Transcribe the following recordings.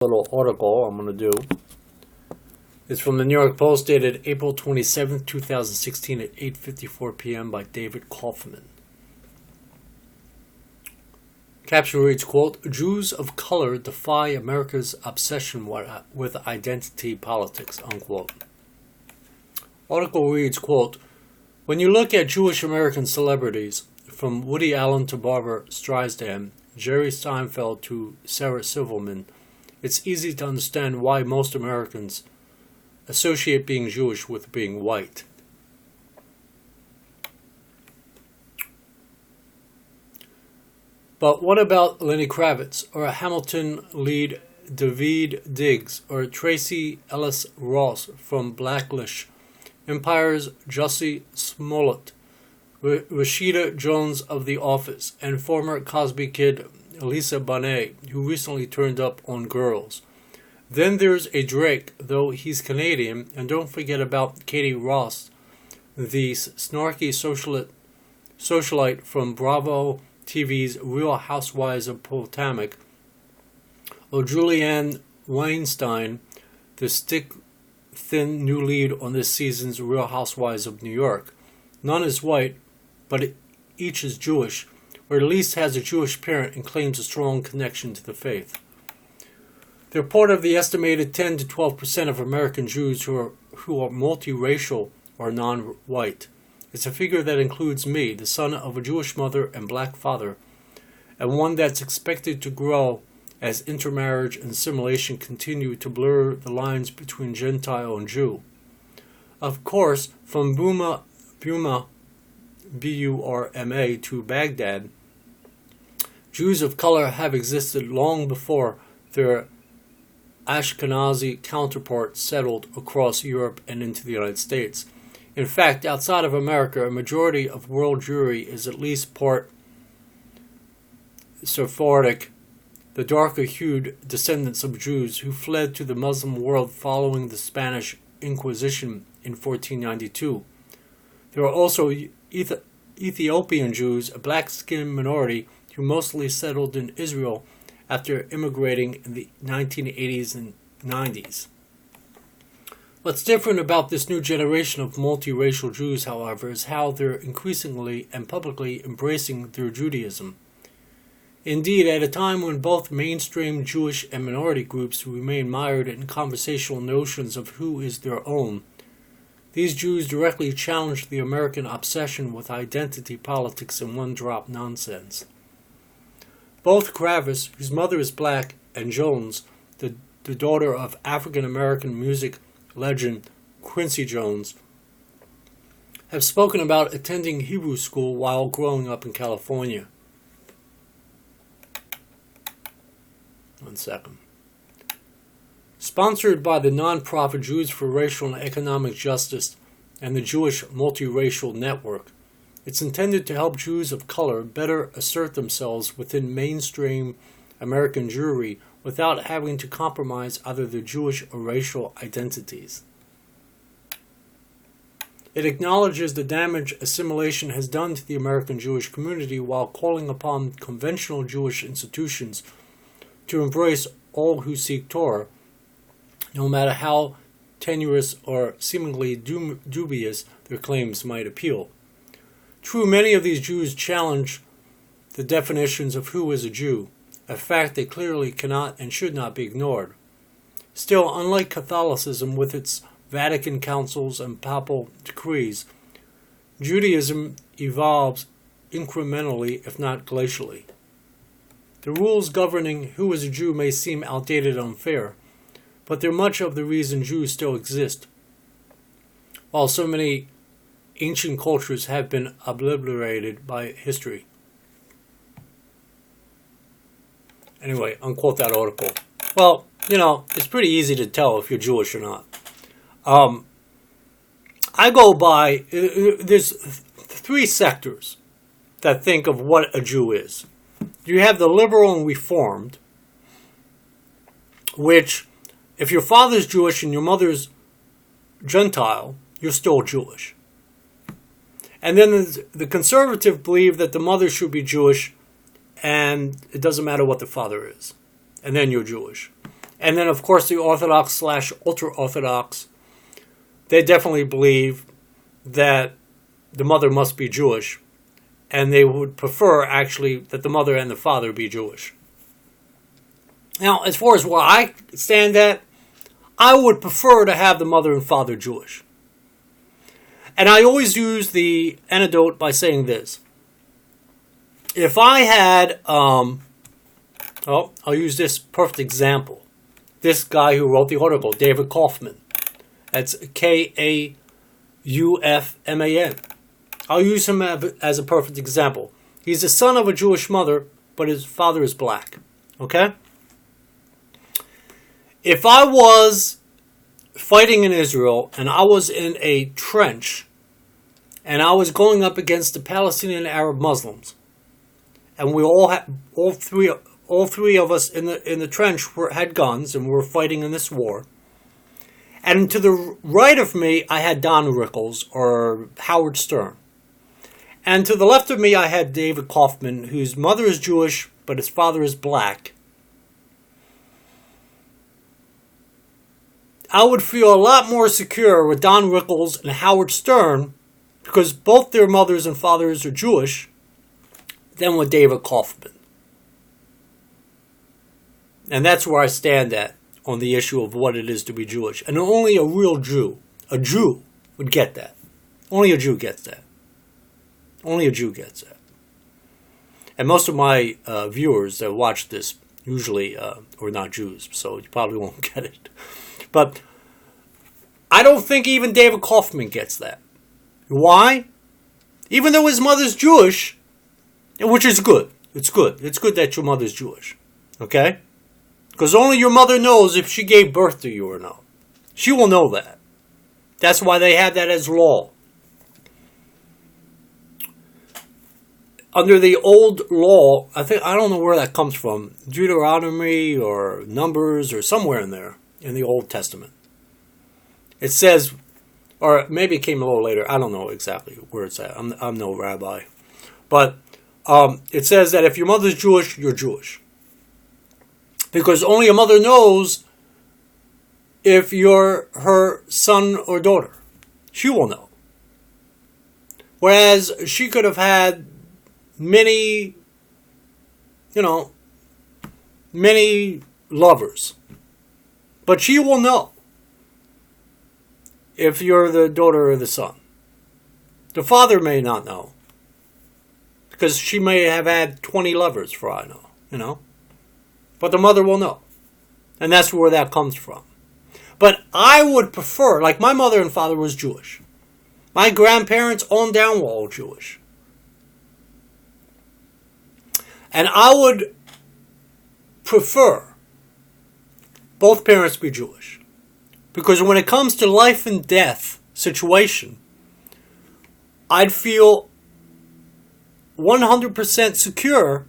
Little article I'm going to do. It's from the New York Post, dated April 27th, 2016 at 8:54 p.m. by David Kaufman. Caption reads, quote, "Jews of color defy America's obsession with identity politics," unquote. Article reads, quote, "When you look at Jewish American celebrities, from Woody Allen to Barbra Streisand, Jerry Seinfeld to Sarah Silverman, it's easy to understand why most Americans associate being Jewish with being white. But what about Lenny Kravitz, or a Hamilton lead Daveed Diggs, or Tracy Ellis Ross from Blackish, Empire's Jussie Smollett, Rashida Jones of The Office, and former Cosby Kid Lisa Bonet, who recently turned up on Girls. Then there's a Drake, though he's Canadian, and don't forget about Katie Ross, the snarky socialite from Bravo TV's Real Housewives of Potomac, or Julianne Weinstein, the stick-thin new lead on this season's Real Housewives of New York. None is white, but each is Jewish, or at least has a Jewish parent and claims a strong connection to the faith. They're part of the estimated 10 to 12% of American Jews who are multiracial or non-white. It's a figure that includes me, the son of a Jewish mother and black father, and one that's expected to grow as intermarriage and assimilation continue to blur the lines between Gentile and Jew. Of course, from Burma, B-U-R-M-A, to Baghdad, Jews of color have existed long before their Ashkenazi counterparts settled across Europe and into the United States. In fact, outside of America, a majority of world Jewry is at least part Sephardic, the darker-hued descendants of Jews who fled to the Muslim world following the Spanish Inquisition in 1492. There are also Ethiopian Jews, a black-skinned minority who mostly settled in Israel after immigrating in the 1980s and 90s. What's different about this new generation of multiracial Jews, however, is how they're increasingly and publicly embracing their Judaism. Indeed, at a time when both mainstream Jewish and minority groups remain mired in conversational notions of who is their own, these Jews directly challenge the American obsession with identity politics and one-drop nonsense. Both Kravitz, whose mother is black, and Jones, the daughter of African-American music legend Quincy Jones, have spoken about attending Hebrew school while growing up in California. One second. Sponsored by the nonprofit Jews for Racial and Economic Justice and the Jewish Multiracial Network, it's intended to help Jews of color better assert themselves within mainstream American Jewry without having to compromise either their Jewish or racial identities. It acknowledges the damage assimilation has done to the American Jewish community while calling upon conventional Jewish institutions to embrace all who seek Torah, no matter how tenuous or seemingly dubious their claims might appeal. True, many of these Jews challenge the definitions of who is a Jew, a fact that clearly cannot and should not be ignored. Still, unlike Catholicism with its Vatican councils and papal decrees, Judaism evolves incrementally, if not glacially. The rules governing who is a Jew may seem outdated and unfair, but they're much of the reason Jews still exist. While so many ancient cultures have been obliterated by history. Anyway, unquote that article. Well, it's pretty easy to tell if you're Jewish or not. I go by, there's three sectors that think of what a Jew is. You have the liberal and reformed, which, if your father's Jewish and your mother's Gentile, you're still Jewish. And then the conservative believe that the mother should be Jewish and it doesn't matter what the father is. And then you're Jewish. And then, of course, the Orthodox / ultra-Orthodox, they definitely believe that the mother must be Jewish. And they would prefer, actually, that the mother and the father be Jewish. Now, as far as where I stand at, I would prefer to have the mother and father Jewish. And I always use the antidote by saying this. If I had, I'll use this perfect example. This guy who wrote the article, David Kaufman. That's Kaufman. I'll use him as a perfect example. He's the son of a Jewish mother, but his father is black. Okay? If I was fighting in Israel and I was in a trench and I was going up against the Palestinian Arab Muslims, and we all three of us in the trench had guns and we were fighting in this war, and to the right of me I had Don Rickles or Howard Stern, and to the left of me I had David Kaufman, whose mother is Jewish but his father is black. I would feel a lot more secure with Don Rickles and Howard Stern, because both their mothers and fathers are Jewish, than with David Kaufman. And that's where I stand at on the issue of what it is to be Jewish. And only a real Jew, would get that. Only a Jew gets that. Only a Jew gets that. And most of my viewers that watch this usually are not Jews, so you probably won't get it. But I don't think even David Kaufman gets that. Why? Even though his mother's Jewish, which is good. It's good. It's good that your mother's Jewish. Okay? Because only your mother knows if she gave birth to you or not. She will know that. That's why they have that as law. Under the old law, I don't know where that comes from. Deuteronomy or Numbers or somewhere in there. In the Old Testament. It says, or maybe it came a little later, I don't know exactly where it's at. I'm no rabbi. But it says that if your mother's Jewish, you're Jewish. Because only a mother knows if you're her son or daughter. She will know. Whereas she could have had many lovers. But she will know if you're the daughter or the son. The father may not know. Because she may have had 20 lovers for all I know, But the mother will know. And that's where that comes from. But I would prefer, like my mother and father was Jewish. My grandparents on down were all Jewish. And I would prefer both parents be Jewish. Because when it comes to life and death situation, I'd feel 100% secure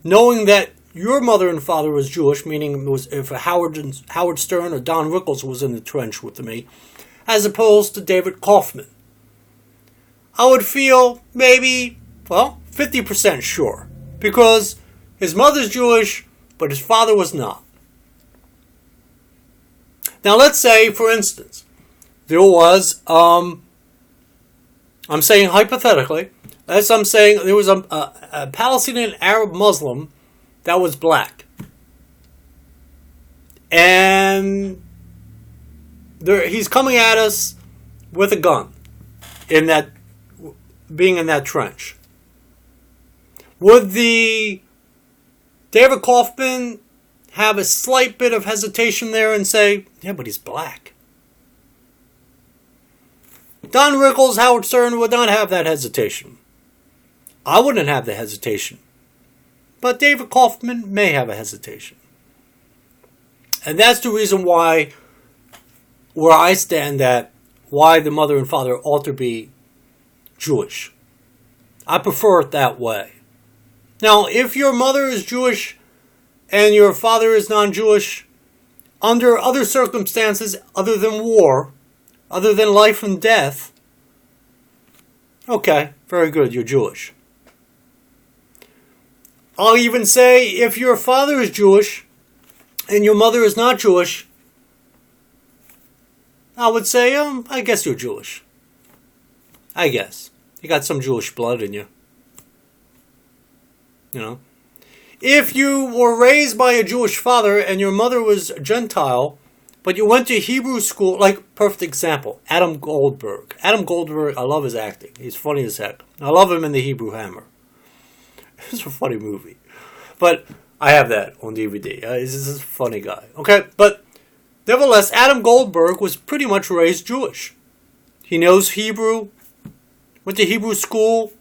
knowing that your mother and father was Jewish, meaning it was if Howard Stern or Don Rickles was in the trench with me, as opposed to David Kaufman. I would feel maybe, 50% sure. Because his mother's Jewish, but his father was not. Now let's say, for instance, there was, I'm saying hypothetically, as I'm saying, there was a Palestinian Arab Muslim that was black. And he's coming at us with a gun, being in that trench. Would the David Kaufman have a slight bit of hesitation there and say, yeah, but he's black? Don Rickles, Howard Stern would not have that hesitation. I wouldn't have the hesitation. But David Kaufman may have a hesitation. And that's the reason why, where I stand at, why the mother and father ought to be Jewish. I prefer it that way. Now, if your mother is Jewish and your father is non-Jewish, under other circumstances other than war, other than life and death, okay, very good, you're Jewish. I'll even say if your father is Jewish and your mother is not Jewish, I would say, I guess you're Jewish. I guess. You got some Jewish blood in you. You know. If you were raised by a Jewish father and your mother was Gentile, but you went to Hebrew school, like, perfect example, Adam Goldberg. Adam Goldberg, I love his acting. He's funny as heck. I love him in The Hebrew Hammer. It's a funny movie. But I have that on DVD. He's a funny guy. Okay, but nevertheless, Adam Goldberg was pretty much raised Jewish. He knows Hebrew, went to Hebrew school.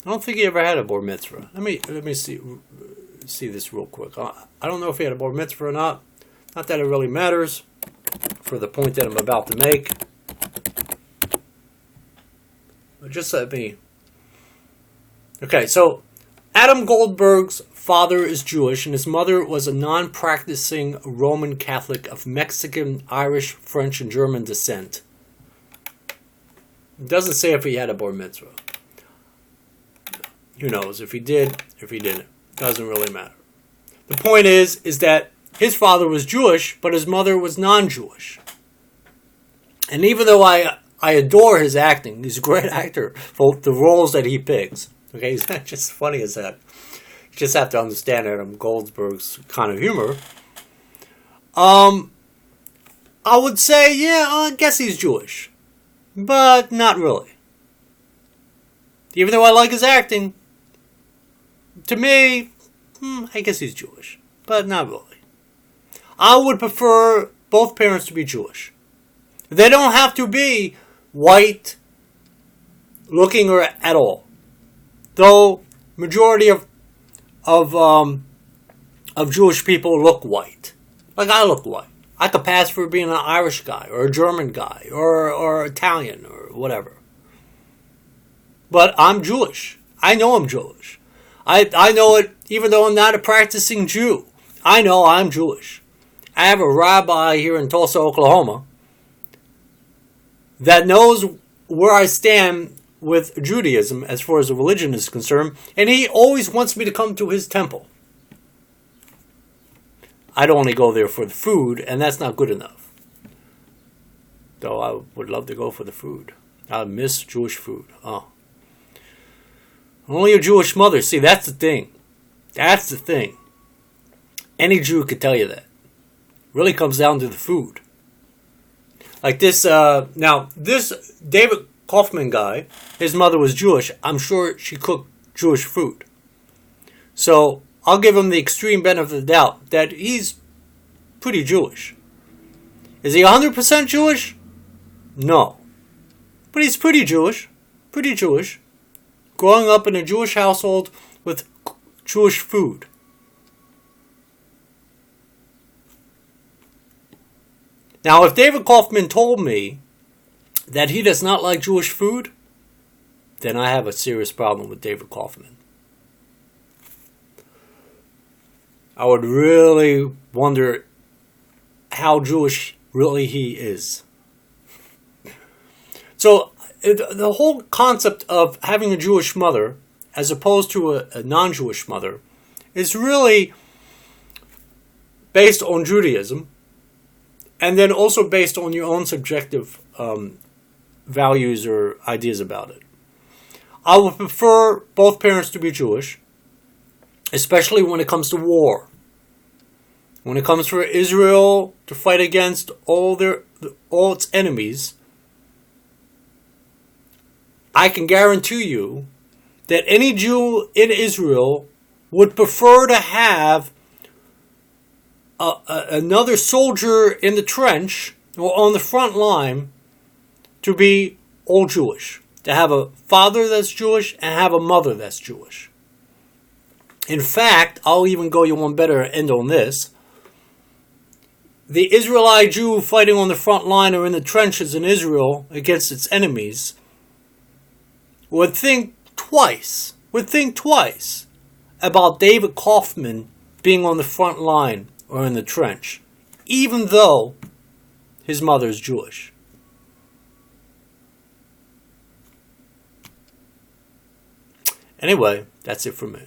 I don't think he ever had a bar mitzvah. Let me see this real quick. I don't know if he had a bar mitzvah or not. Not that it really matters for the point that I'm about to make. But just let me... Okay, so Adam Goldberg's father is Jewish and his mother was a non-practicing Roman Catholic of Mexican, Irish, French, and German descent. It doesn't say if he had a bar mitzvah. Who knows? If he did, if he didn't. Doesn't really matter. The point is that his father was Jewish, but his mother was non-Jewish. And even though I adore his acting, he's a great actor for the roles that he picks. Okay, he's not just funny as that. You just have to understand Adam Goldberg's kind of humor. I would say, yeah, I guess he's Jewish. But not really. Even though I like his acting, to me, I guess he's Jewish. But not really. I would prefer both parents to be Jewish. They don't have to be white looking or at all. Though majority of Jewish people look white. Like I look white. I could pass for being an Irish guy or a German guy or Italian or whatever. But I'm Jewish. I know I'm Jewish. I know it even though I'm not a practicing Jew. I know I'm Jewish. I have a rabbi here in Tulsa, Oklahoma that knows where I stand with Judaism as far as the religion is concerned, and he always wants me to come to his temple. I'd only go there for the food, and that's not good enough. Though I would love to go for the food. I miss Jewish food. Oh. Only a Jewish mother. See, that's the thing. That's the thing. Any Jew could tell you that. Really comes down to the food. Like this, now, this David Kaufman guy, his mother was Jewish. I'm sure she cooked Jewish food. So, I'll give him the extreme benefit of the doubt that he's pretty Jewish. Is he 100% Jewish? No. But he's pretty Jewish. Pretty Jewish. Growing up in a Jewish household with Jewish food. Now, if David Kaufman told me that he does not like Jewish food, then I have a serious problem with David Kaufman. I would really wonder how Jewish really he is. So, the whole concept of having a Jewish mother as opposed to a non-Jewish mother is really based on Judaism. And then also based on your own subjective values or ideas about it. I would prefer both parents to be Jewish, especially when it comes to war. When it comes for Israel to fight against all its enemies, I can guarantee you that any Jew in Israel would prefer to have another soldier in the trench or on the front line to be all Jewish. To have a father that's Jewish and have a mother that's Jewish. In fact, I'll even go you one better and end on this. The Israelite Jew fighting on the front line or in the trenches in Israel against its enemies would think twice about David Kaufman being on the front line or in the trench, even though his mother is Jewish. Anyway, that's it for me.